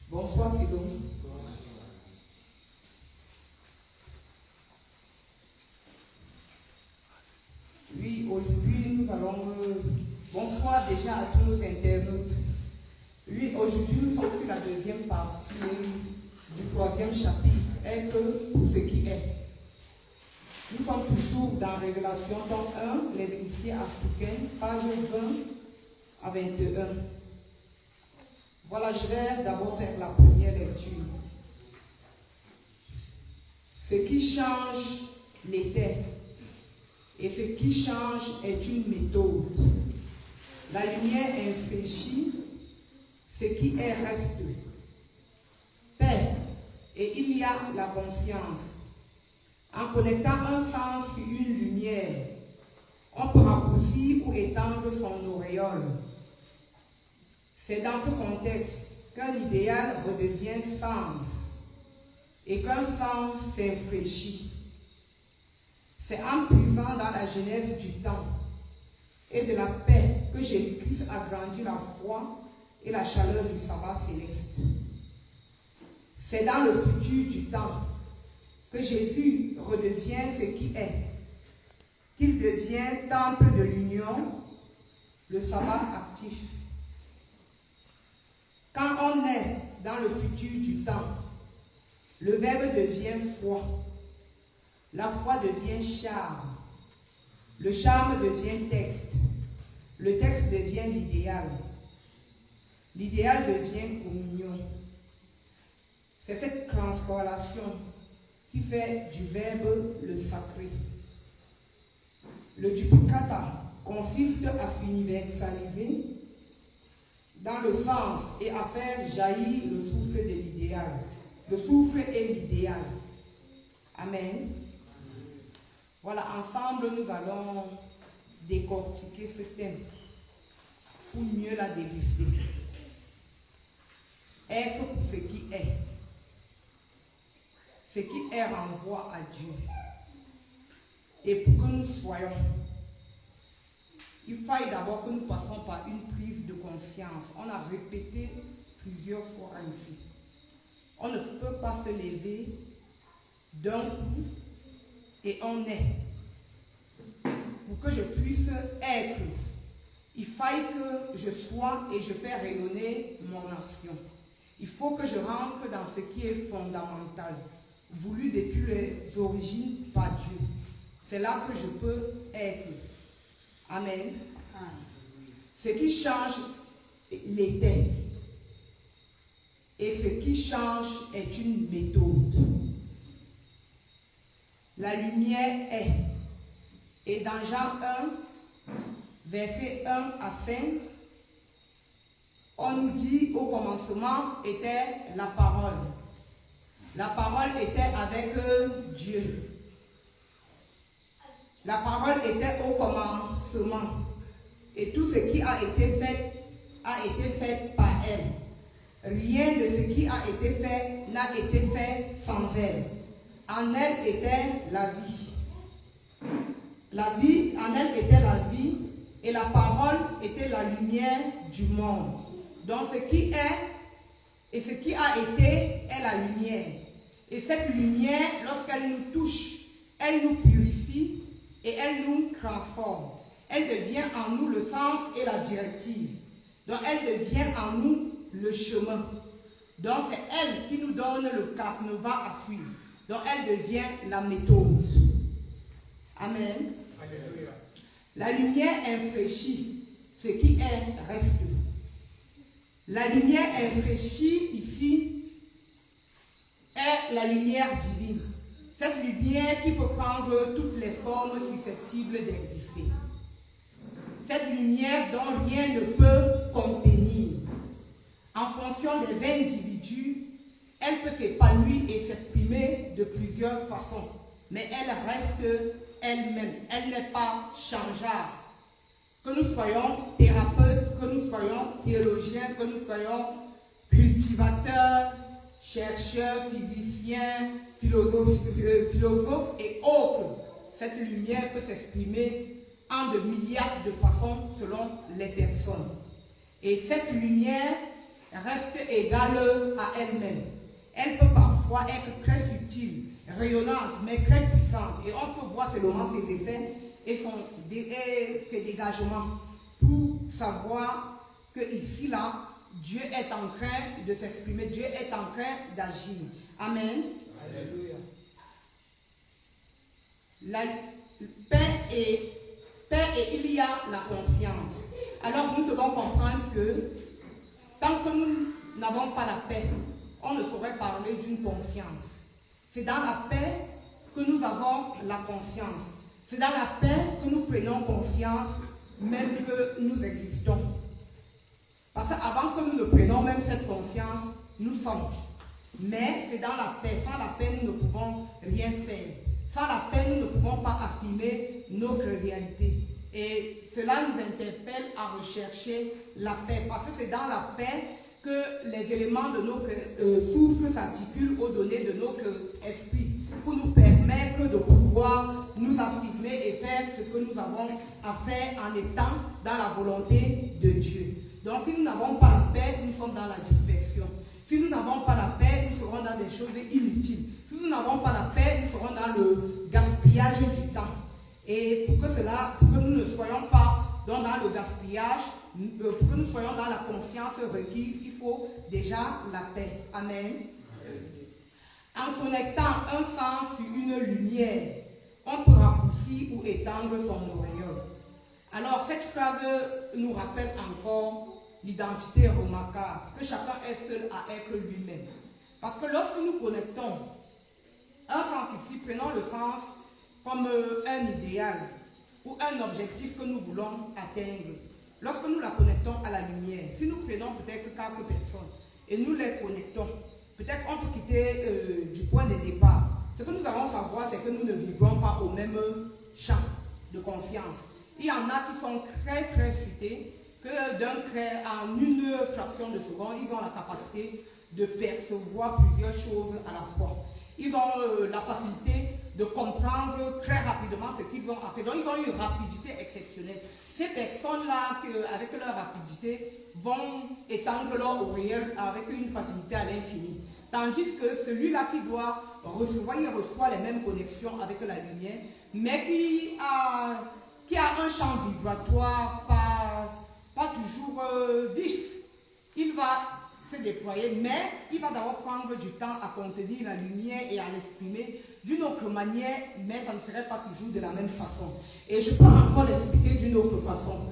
Bonsoir, Philo. Oui, aujourd'hui, nous allons... bonsoir déjà à tous nos internautes. Oui, aujourd'hui, nous sommes sur la deuxième partie du troisième chapitre, être pour ce qui est. Nous sommes toujours dans Révélation, tome 1, les initiés africains, page 20 à 21. Voilà, je vais d'abord faire la première lecture. Ce qui change l'était et ce qui change est une méthode. La lumière infléchit, ce qui est reste. Paix, et il y a la conscience. En connectant un sens sur une lumière, on peut raccourcir ou étendre son auréole. C'est dans ce contexte qu'un idéal redevient sens et qu'un sens s'infléchit. C'est en puisant dans la genèse du temps et de la paix que Jésus-Christ a grandi la foi et la chaleur du sabbat céleste. C'est dans le futur du temps que Jésus redevient ce qui est, qu'il devient temple de l'union, le sabbat actif. Quand on est dans le futur du temps, le verbe devient foi, la foi devient charme, le charme devient texte, le texte devient l'idéal, l'idéal devient communion. C'est cette transformation qui fait du verbe le sacré. Le duplicata consiste à s'universaliser dans le sens et à faire jaillir le souffle de l'idéal. Le souffle est l'idéal. Amen. Voilà, ensemble, nous allons décortiquer ce thème pour mieux la déguster. Être pour ce qui est. Ce qui est renvoie à Dieu. Et pour que nous soyons, il faille d'abord que nous passions par une prise de conscience. On a répété plusieurs fois ici. On ne peut pas se lever d'un coup et on est. Pour que je puisse être, il faille que je sois et je fais rayonner mon nation. Il faut que je rentre dans ce qui est fondamental, voulu depuis les origines par Dieu. C'est là que je peux être. Amen. Ce qui change l'était. Et ce qui change est une méthode. La lumière est. Et dans Jean 1, versets 1 à 5, on nous dit au commencement était la parole. La parole était avec Dieu. La parole était au commencement. Et tout ce qui a été fait par elle. Rien de ce qui a été fait n'a été fait sans elle. En elle était la vie. La vie, en elle était la vie, et la parole était la lumière du monde. Donc ce qui est et ce qui a été est la lumière. Et cette lumière, lorsqu'elle nous touche, elle nous purifie et elle nous transforme. Elle devient en nous le sens et la directive. Donc elle devient en nous le chemin. Donc c'est elle qui nous donne le cap, nous va à suivre. Donc elle devient la méthode. Amen. Alléluia. La lumière infléchit, ce qui est reste. La lumière infléchie ici est la lumière divine. Cette lumière qui peut prendre toutes les formes susceptibles d'exister. Cette lumière dont rien ne peut contenir. En fonction des individus, elle peut s'épanouir et s'exprimer de plusieurs façons. Mais elle reste elle-même. Elle n'est pas changeable. Que nous soyons thérapeutes, que nous soyons théologiens, que nous soyons cultivateurs, chercheurs, physiciens, philosophes et autres. Cette lumière peut s'exprimer en de milliards de façons selon les personnes. Et cette lumière reste égale à elle-même. Elle peut parfois être très subtile, rayonnante, mais très puissante. Et on peut voir seulement ses effets et ses dégagements pour savoir que ici, là, Dieu est en train de s'exprimer, Dieu est en train d'agir. Amen. Alléluia. La paix et il y a la conscience. Alors nous devons comprendre que tant que nous n'avons pas la paix, on ne saurait parler d'une conscience. C'est dans la paix que nous avons la conscience. C'est dans la paix que nous prenons conscience même que nous existons. Parce qu'avant que nous ne prenions même cette conscience, nous sommes. Mais c'est dans la paix. Sans la paix, nous ne pouvons rien faire. Sans la paix, nous ne pouvons pas affirmer notre réalité. Et cela nous interpelle à rechercher la paix. Parce que c'est dans la paix que les éléments de notre souffle s'articulent aux données de notre esprit pour nous permettre de pouvoir nous affirmer et faire ce que nous avons à faire en étant dans la volonté de Dieu. Donc si nous n'avons pas la paix, nous sommes dans la dispersion. Si nous n'avons pas la paix, nous serons dans des choses inutiles. Si nous n'avons pas la paix, nous serons dans le gaspillage du temps. Et pour que nous ne soyons pas dans le gaspillage, pour que nous soyons dans la confiance requise, il faut déjà la paix. Amen. En connectant un sens sur une lumière, on peut raccourcir ou étendre son auréole. Alors cette phrase nous rappelle encore l'identité remarquable, que chacun est seul à être lui-même. Parce que lorsque nous connectons un sens ici, prenons le sens comme un idéal ou un objectif que nous voulons atteindre. Lorsque nous la connectons à la lumière, si nous prenons peut-être 4 personnes et nous les connectons, peut-être on peut quitter du point de départ. Ce que nous allons savoir, c'est que nous ne vibrons pas au même champ de confiance. Il y en a qui sont très très futés, que en une fraction de seconde, ils ont la capacité de percevoir plusieurs choses à la fois. Ils ont la facilité de comprendre très rapidement ce qu'ils ont à faire. Donc ils ont une rapidité exceptionnelle. Ces personnes-là, avec leur rapidité, vont étendre leur auréole avec une facilité à l'infini. Tandis que celui-là qui doit recevoir, il reçoit les mêmes connexions avec la lumière, mais qui a un champ vibratoire pas toujours vif. Il va se déployer, mais il va d'abord prendre du temps à contenir la lumière et à l'exprimer d'une autre manière, mais ça ne serait pas toujours de la même façon. Et je peux encore l'expliquer d'une autre façon.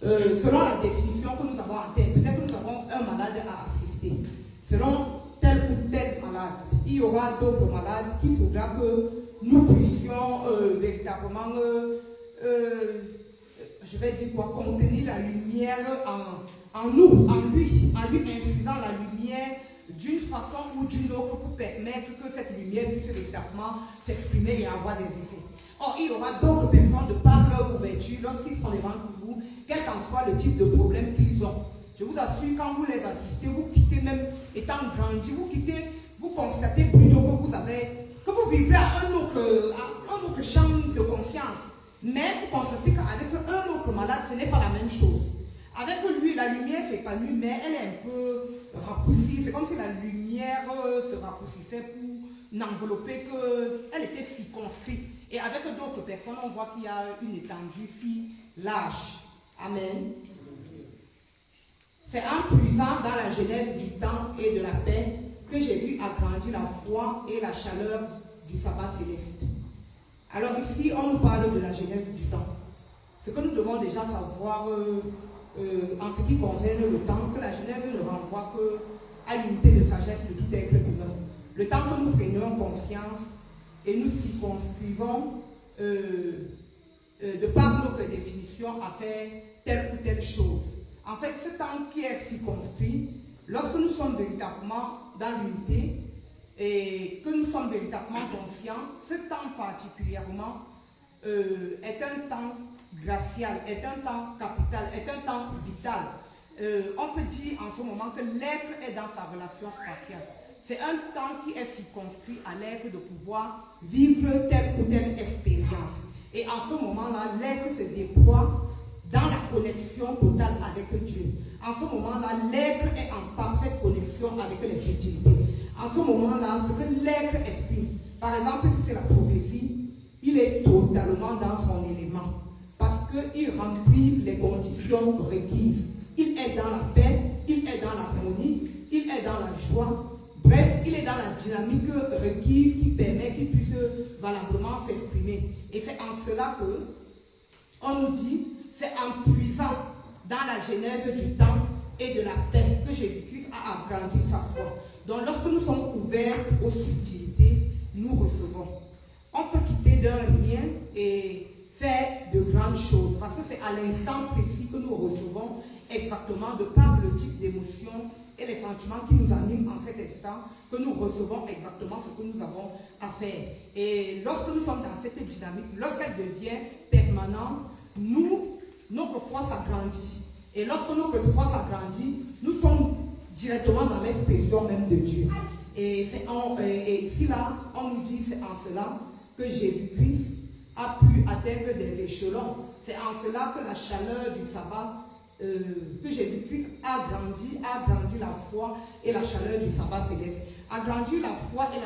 Selon la définition que nous avons en tête, peut-être que nous avons un malade à assister. Selon tel ou tel malade, il y aura d'autres malades qu'il faudra que nous puissions véritablement, je vais dire quoi, contenir la lumière en nous, en lui infusant la lumière d'une façon ou d'une autre pour permettre que cette lumière puisse véritablement s'exprimer et avoir des effets. Or, il y aura d'autres personnes de par leur ouverture, lorsqu'ils sont devant vous, quel qu'en soit le type de problème qu'ils ont. Je vous assure, quand vous les assistez, vous quittez même étant grandi, vous constatez plutôt que vous vivrez à un autre champ de conscience. Mais vous constatez qu'avec un autre malade, ce n'est pas la même chose. Avec lui, la lumière s'épanouit, mais elle est un peu raccourcie. C'est comme si la lumière se raccourcissait pour n'envelopper qu'elle était circonscrite. Et avec d'autres personnes, on voit qu'il y a une étendue si large. Amen. C'est en puisant dans la genèse du temps et de la paix que j'ai vu agrandir la foi et la chaleur du sabbat céleste. Alors ici, on nous parle de la genèse du temps. Ce que nous devons déjà savoir en ce qui concerne le temps, que la genèse ne renvoie qu'à l'unité de sagesse de tout être humain. Le temps que nous prenions conscience et nous circonscrivons de par notre définition à faire telle ou telle chose. En fait, ce temps qui est circonscrit, lorsque nous sommes véritablement dans l'unité et que nous sommes véritablement conscients, ce temps particulièrement est un temps glacial, est un temps capital, est un temps vital. On peut dire en ce moment que l'être est dans sa relation spatiale. C'est un temps qui est circonscrit à l'être de pouvoir vivre telle ou telle expérience. Et en ce moment-là, l'être se déploie dans la en connexion totale avec Dieu. En ce moment-là, l'être est en parfaite connexion avec les futilités. En ce moment-là, ce que l'être exprime, par exemple, si c'est la prophétie, il est totalement dans son élément. Parce qu'il remplit les conditions requises. Il est dans la paix, il est dans l'harmonie, il est dans la joie. Bref, il est dans la dynamique requise qui permet qu'il puisse valablement s'exprimer. Et c'est en cela que on nous dit, c'est en puisant dans la genèse du temps et de la paix que Jésus-Christ a agrandi sa foi. Donc lorsque nous sommes ouverts aux subtilités, nous recevons. On peut quitter d'un rien et faire de grandes choses. Parce que c'est à l'instant précis que nous recevons exactement de par le type d'émotion et les sentiments qui nous animent en cet instant, que nous recevons exactement ce que nous avons à faire. Et lorsque nous sommes dans cette dynamique, lorsqu'elle devient permanente, notre foi s'agrandit. Et lorsque notre foi s'agrandit, nous sommes directement dans l'expression même de Dieu. Et ici là, on nous dit, c'est en cela que Jésus-Christ a pu atteindre des échelons. C'est en cela que la chaleur du sabbat, que Jésus-Christ a grandi la foi et la chaleur du sabbat céleste. Agrandir la foi et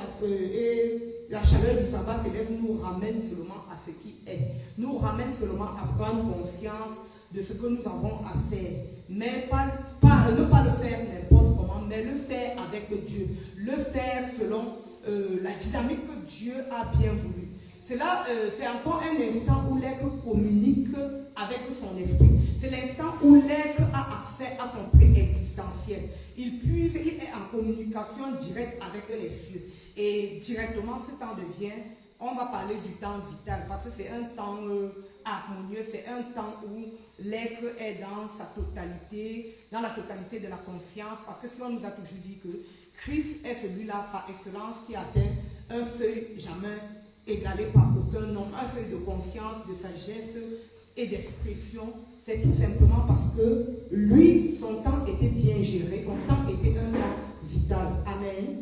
la chaleur du sabbat céleste nous ramène seulement à ce qui est. Nous ramène seulement à prendre conscience de ce que nous avons à faire. Mais ne pas le faire n'importe comment, mais le faire avec Dieu. Le faire selon la dynamique que Dieu a bien voulu. Cela, c'est encore un instant où l'être communique avec son esprit. C'est l'instant où l'être a accès à son préexistentiel. Il est en communication directe avec les cieux. Et directement, ce temps devient, on va parler du temps vital, parce que c'est un temps harmonieux, c'est un temps où l'être est dans sa totalité, dans la totalité de la conscience, parce que si on nous a toujours dit que Christ est celui-là par excellence qui atteint un seuil jamais égalé par aucun homme, un seuil de conscience, de sagesse et d'expression, c'est tout simplement parce que lui, son temps était bien géré, son temps était un temps vital. Amen.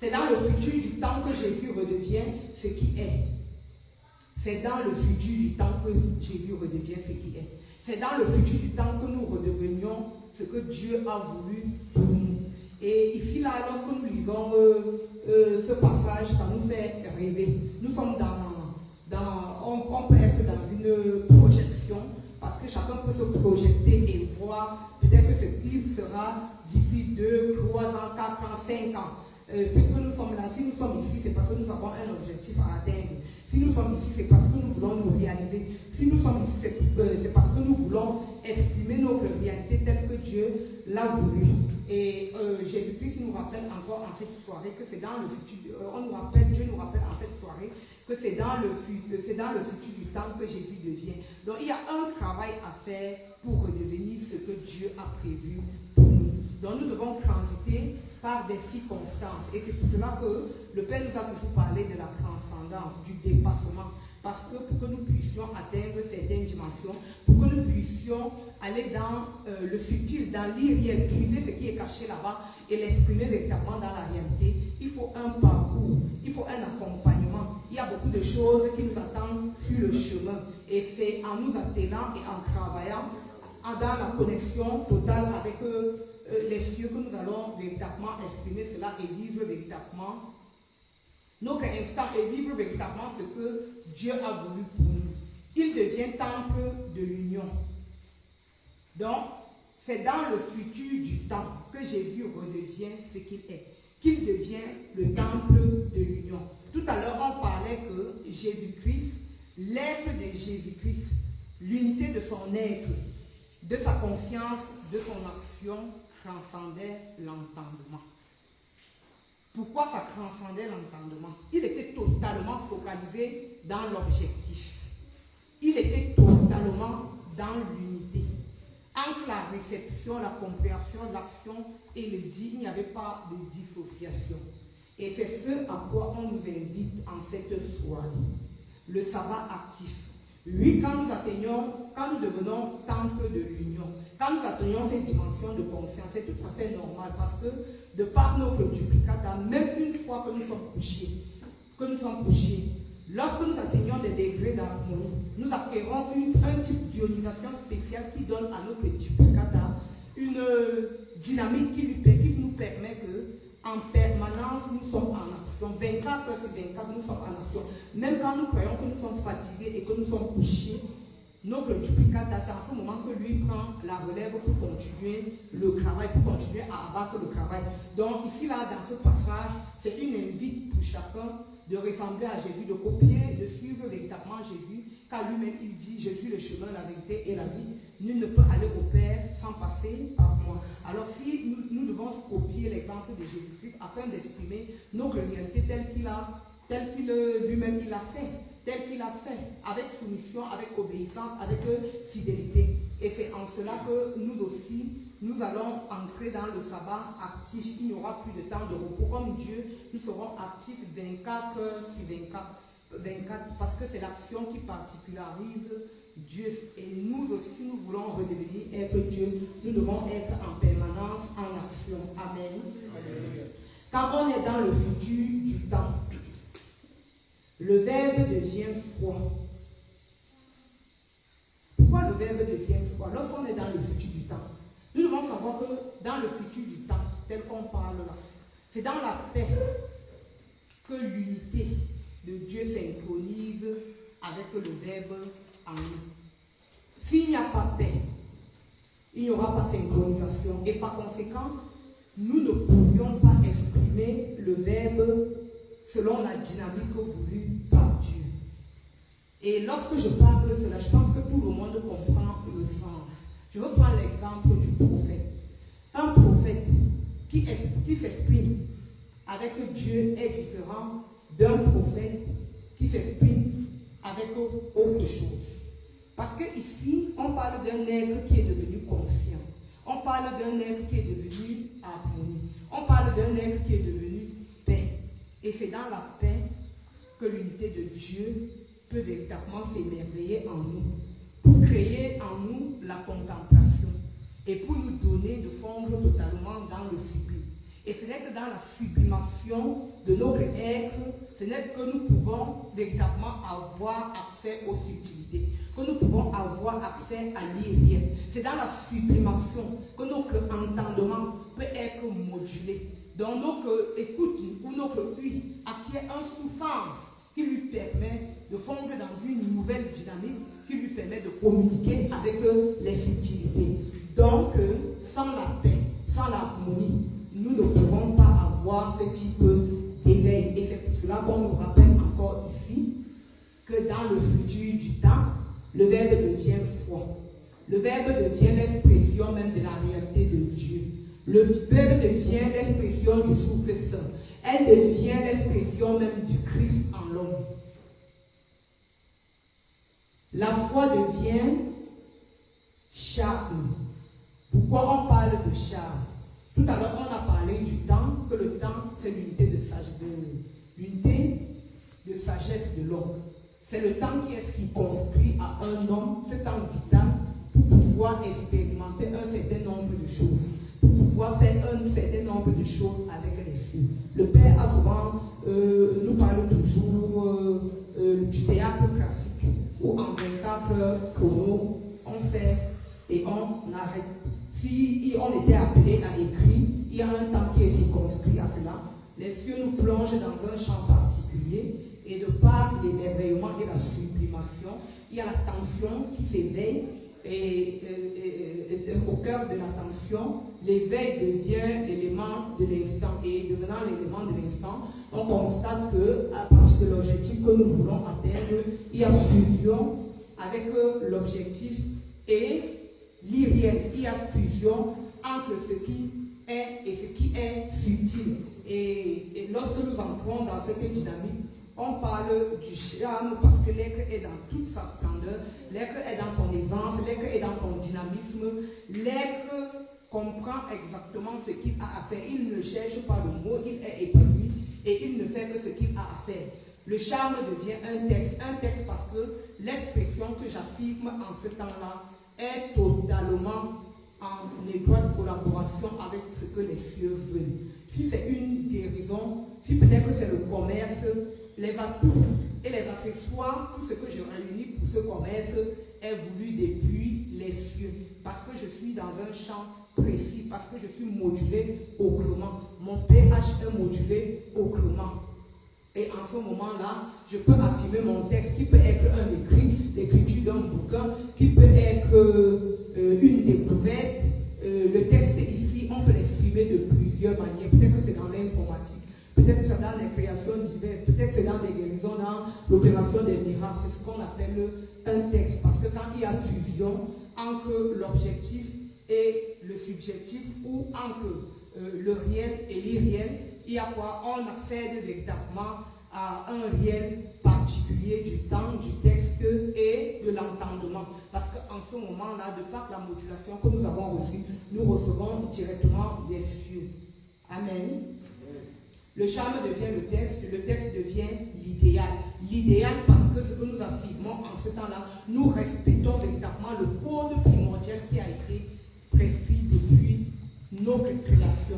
C'est dans le futur du temps que Jésus redevient ce qui est. C'est dans le futur du temps que Jésus redevient ce qui est. C'est dans le futur du temps que nous redevenions ce que Dieu a voulu pour nous. Et ici, là, lorsque nous lisons ce passage, ça nous fait rêver. Nous sommes on peut être dans une projection, parce que chacun peut se projeter et voir peut-être ce qu'il sera d'ici 2, 3 ans, 4 ans, 5 ans. Puisque nous sommes là, si nous sommes ici, c'est parce que nous avons un objectif à atteindre. Si nous sommes ici, c'est parce que nous voulons nous réaliser. Si nous sommes ici, c'est parce que nous voulons exprimer notre réalité telle que Dieu l'a voulu. Et Jésus-Christ nous rappelle encore en cette soirée que c'est dans le futur, Dieu nous rappelle en cette soirée que c'est dans le futur du temps que Jésus devient. Donc il y a un travail à faire pour redevenir ce que Dieu a prévu pour nous. Donc nous devons transiter par des circonstances. Et c'est pour cela que le Père nous a toujours parlé de la transcendance, du dépassement. Parce que pour que nous puissions atteindre certaines dimensions, pour que nous puissions aller dans le subtil, dans l'irréel, utiliser ce qui est caché là-bas et l'exprimer véritablement dans la réalité, il faut un parcours, il faut un accompagnement. Il y a beaucoup de choses qui nous attendent sur le chemin. Et c'est en nous attenant et en travaillant dans la connexion totale avec les cieux que nous allons véritablement exprimer cela et vivre véritablement notre instant et vivre véritablement ce que Dieu a voulu pour nous. Il devient temple de l'union. Donc, c'est dans le futur du temps que Jésus redevient ce qu'il est, qu'il devient le temple de l'union. Tout à l'heure, on parlait que Jésus-Christ, l'être de Jésus-Christ, l'unité de son être, de sa conscience, de son action, transcendait l'entendement. Pourquoi ça transcendait l'entendement? Il était totalement focalisé dans l'objectif. Il était totalement dans l'unité. Entre la réception, la compréhension, l'action et le dit, il n'y avait pas de dissociation. Et c'est ce à quoi on nous invite en cette soirée. Le sabbat actif. Oui, quand nous devenons temple de l'union, quand nous atteignons cette dimension de conscience, c'est tout à fait normal parce que de par notre duplicata, même une fois que nous sommes couchés, Lorsque nous atteignons des degrés d'harmonie, nous acquérons un type d'ionisation spéciale qui donne à notre duplicata une dynamique qui nous permet que en permanence, nous sommes en action. 24 heures sur 24, nous sommes en action. Même quand nous croyons que nous sommes fatigués et que nous sommes couchés, notre duplicata, c'est en ce moment que lui prend la relève pour continuer le travail, pour continuer à abattre le travail. Donc ici, là, dans ce passage, c'est une invite pour chacun de ressembler à Jésus, de copier, de suivre véritablement Jésus, car lui-même, il dit, je suis le chemin, la vérité et la vie. Nul ne peut aller au Père sans passer par moi. Alors si nous devons copier l'exemple de Jésus-Christ afin d'exprimer notre réalité telle qu'il lui-même il a fait, avec soumission, avec obéissance, avec fidélité. Et c'est en cela que nous aussi, nous allons entrer dans le sabbat actif. Il n'y aura plus de temps de repos. Comme Dieu, nous serons actifs 24 heures sur 24, parce que c'est l'action qui particularise Dieu. Et nous aussi, si nous voulons redevenir être Dieu, nous devons être en permanence en action. Amen. Amen. Quand on est dans le futur du temps, le verbe devient froid. Pourquoi le verbe devient froid? Lorsqu'on est dans le futur du temps, nous devons savoir que dans le futur du temps, tel qu'on parle là, c'est dans la paix que l'unité de Dieu synchronise avec le verbe en nous. S'il n'y a pas paix, il n'y aura pas synchronisation. Et par conséquent, nous ne pourrions pas exprimer le verbe selon la dynamique voulue par Dieu. Et lorsque je parle de cela, je pense que tout le monde comprend le sens. Je veux prendre l'exemple du prophète. Un prophète qui s'exprime avec Dieu est différent d'un prophète qui s'exprime avec autre chose. Parce qu'ici, on parle d'un être qui est devenu conscient. On parle d'un être qui est devenu harmonie. On parle d'un être qui est devenu paix. Et c'est dans la paix que l'unité de Dieu peut véritablement s'émerveiller en nous, pour créer en nous la contemplation et pour nous donner de fondre totalement dans le sublime. Et ce n'est que dans la sublimation de notre être, ce n'est que nous pouvons véritablement avoir accès aux subtilités, que nous pouvons avoir accès à l'irréel. C'est dans la sublimation que notre entendement peut être modulé. Donc notre écoute ou notre ouïe acquiert un sous-sens qui lui permet de fondre dans une nouvelle dynamique, qui lui permet de communiquer avec les subtilités. Donc, sans la paix, sans l'harmonie, nous ne pouvons pas avoir ce type d'éveil. Et c'est pour cela qu'on nous rappelle encore ici que dans le futur du temps, le verbe devient froid. Le verbe devient l'expression même de la réalité de Dieu. Le verbe devient l'expression du souffle saint. Elle devient l'expression même du Christ en l'homme. La foi devient charme. Pourquoi on parle de charme? Tout à l'heure, on a parlé du temps, que le temps, c'est l'unité de sagesse de l'homme. C'est le temps qui est circonscrit à un homme, ce temps vital, pour pouvoir expérimenter un certain nombre de choses, pour pouvoir faire un certain nombre de choses avec les cieux. Le Père a souvent, nous parle toujours du théâtre classique, où en 24 heures chrono, on fait et on arrête. Si on était appelé à écrire, il y a un temps qui est circonscrit à cela. Les cieux nous plongent dans un champ particulier et de par l'émerveillement et la sublimation, il y a la tension qui s'éveille et au cœur de la tension, l'éveil devient l'élément de l'instant et devenant l'élément de l'instant, on constate qu'à partir de l'objectif que nous voulons atteindre, il y a fusion avec l'objectif et l'irréel. Il y a fusion entre ce qui est et ce qui est subtil. Et lorsque nous entrons dans cette dynamique, on parle du charme parce que l'être est dans toute sa splendeur, l'être est dans son aisance, l'être est dans son dynamisme, l'être comprend exactement ce qu'il a à faire. Il ne cherche pas le mot, il est épanoui et il ne fait que ce qu'il a à faire. Le charme devient un texte parce que l'expression que j'affirme en ce temps-là est totalement en étroite collaboration avec ce que les cieux veulent. Si c'est une guérison, maison, si peut-être que c'est le commerce, les atouts et les accessoires, tout ce que je réunis pour ce commerce est voulu depuis les cieux. Parce que je suis dans un champ précis, parce que je suis modulé autrement. Mon pH est modulé autrement. Et en ce moment-là, je peux affirmer mon texte qui peut être un écrit, l'écriture d'un bouquin, qui peut être une découverte. Le texte ici, on peut l'exprimer de plusieurs manières. Peut-être que c'est dans l'informatique, peut-être que c'est dans les créations diverses, peut-être que c'est dans des guérisons, dans l'opération des miracles. C'est ce qu'on appelle un texte. Parce que quand il y a fusion entre l'objectif et le subjectif, ou entre le réel et l'irréel, il y a quoi? On accède véritablement à un réel particulier du temps, du texte et de l'entendement. Parce qu'en ce moment-là, de par la modulation que nous avons reçue, nous recevons directement des cieux. Amen. Le charme devient le texte devient l'idéal. L'idéal parce que ce que nous affirmons en ce temps-là, nous respectons véritablement le code primordial qui a été prescrit depuis notre création.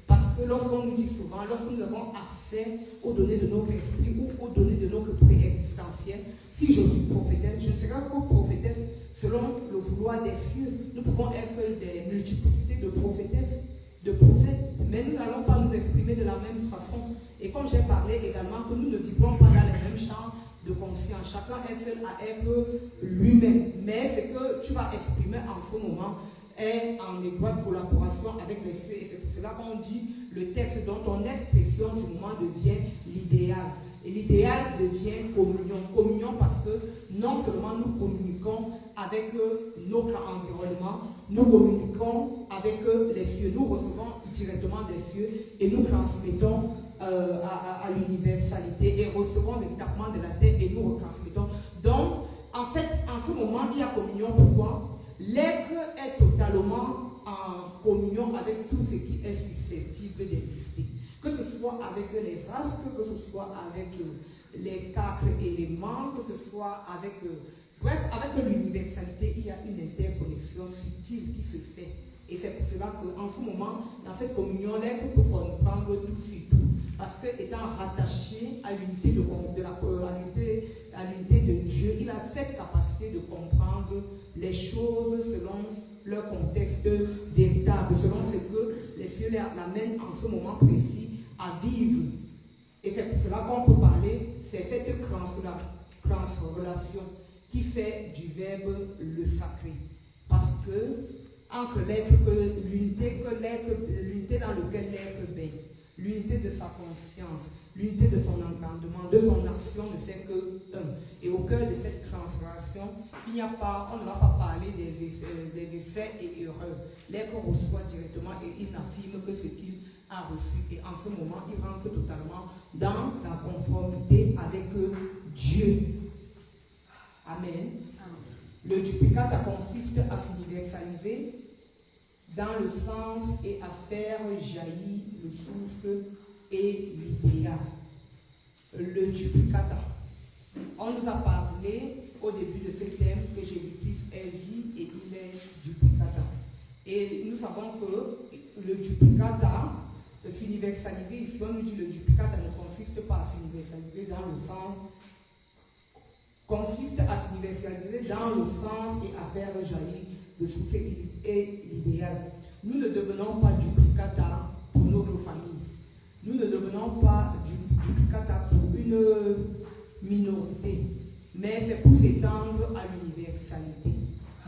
Parce que lorsqu'on nous dit souvent, lorsque nous avons accès aux données de notre esprit ou aux données de notre préexistentiel, si je suis prophétesse, je ne serai pas prophétesse selon le vouloir des cieux. Nous pouvons être des multiplicités de prophétesses, de prophètes, mais nous n'allons pas nous exprimer de la même façon. Et comme j'ai parlé également que nous ne vivrons pas dans les mêmes champs de conscience, chacun est seul à être lui-même. Mais ce que tu vas exprimer en ce moment est en étroite collaboration avec les cieux. Et c'est pour cela qu'on dit le texte dont ton expression du moment devient l'idéal. Et l'idéal devient communion. Communion parce que non seulement nous communiquons avec notre environnement, nous communiquons avec les cieux. Nous recevons directement des cieux et nous transmettons à l'universalité et recevons véritablement de la terre et nous retransmettons. Donc, en fait, en ce moment, il y a communion. Pourquoi? L'être est totalement en communion avec tout ce qui est susceptible d'exister. Que ce soit avec les astres, que ce soit avec les 4 éléments, que ce soit avec... bref, avec l'universalité, il y a une interconnexion subtile qui se fait. Et c'est pour cela qu'en ce moment, dans cette communion, l'être peut comprendre tout sur tout. Parce qu'étant rattaché à l'unité de Dieu, il a cette capacité de comprendre les choses selon leur contexte véritable, selon ce que les cieux l'amènent en ce moment précis à vivre. Et c'est pour cela qu'on peut parler, c'est cette transrelation qui fait du verbe le sacré. Parce que entre l'être, l'unité dans laquelle l'être baigne, l'unité de sa conscience, l'unité de son entendement, de son action ne fait que un. Et au cœur de cette transformation, on ne va pas parler des essais et erreurs. L'être reçoit directement et il n'affirme que ce qu'il a reçu. Et en ce moment, il rentre totalement dans la conformité avec Dieu. Amen. Le duplicata consiste à s'universaliser dans le sens et à faire jaillir le souffle et l'idéal. Le duplicata. On nous a parlé au début de ce thème que Jésus-Christ est vie et il est duplicata. Et nous savons que le duplicata, s'universaliser, ici on nous dit le duplicata ne consiste pas à s'universaliser dans le sens, consiste à s'universaliser dans le sens et à faire jaillir le souffle et l'idéal. Nous ne devenons pas duplicata pour notre famille. Nous ne devenons pas duplicata pour une minorité, mais c'est pour s'étendre à l'universalité.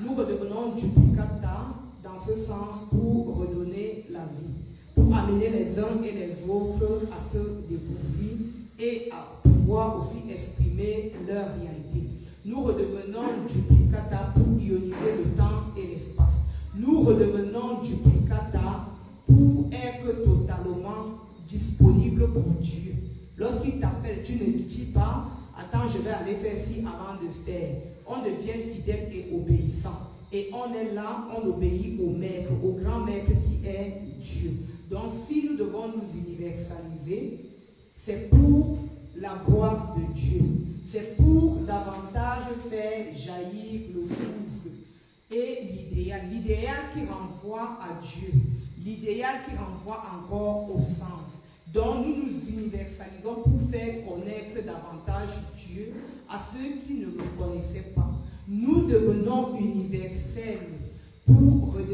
Nous redevenons duplicata dans ce sens pour redonner la vie, pour amener les uns et les autres à se découvrir et à pouvoir aussi exprimer leur réalité. Nous redevenons duplicata pour ioniser le temps et l'espace. Nous redevenons duplicata pour être totalement disponible pour Dieu. Lorsqu'il t'appelle, tu ne dis pas « Attends, je vais aller faire ci avant de faire ». On devient fidèle et obéissant. Et on est là, on obéit au maître, au grand maître qui est Dieu. Donc si nous devons nous universaliser, c'est pour la gloire de Dieu. C'est pour davantage faire jaillir le souffle et l'idéal. L'idéal qui renvoie à Dieu. L'idéal qui renvoie encore au sens. Donc nous nous universalisons pour faire connaître davantage Dieu à ceux qui ne le connaissaient pas. Nous devenons universels pour redevenir